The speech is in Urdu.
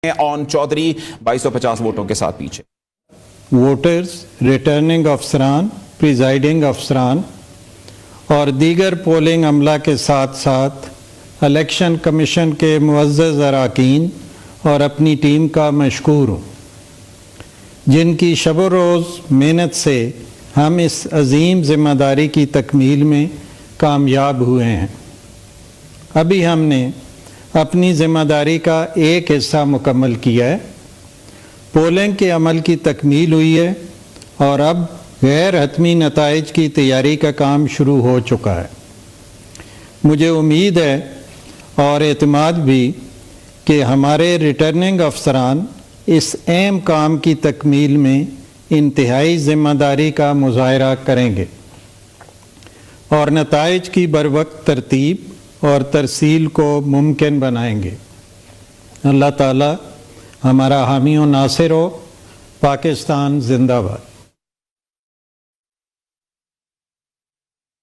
آن چودھری 2250 ووٹوں کے ساتھ پیچھے. ووٹرز، ریٹرننگ افسران، پریزائڈنگ افسران اور دیگر پولنگ عملہ کے ساتھ ساتھ الیکشن کمیشن کے معزز اراکین اور اپنی ٹیم کا مشکور ہوں، جن کی شب و روز محنت سے ہم اس عظیم ذمہ داری کی تکمیل میں کامیاب ہوئے ہیں. ابھی ہم نے اپنی ذمہ داری کا ایک حصہ مکمل کیا ہے. پولنگ کے عمل کی تکمیل ہوئی ہے اور اب غیر حتمی نتائج کی تیاری کا کام شروع ہو چکا ہے. مجھے امید ہے اور اعتماد بھی کہ ہمارے ریٹرننگ افسران اس اہم کام کی تکمیل میں انتہائی ذمہ داری کا مظاہرہ کریں گے اور نتائج کی بروقت ترتیب اور ترسیل کو ممکن بنائیں گے. اللہ تعالی ہمارا حامی و ناصر ہو. پاکستان زندہ باد.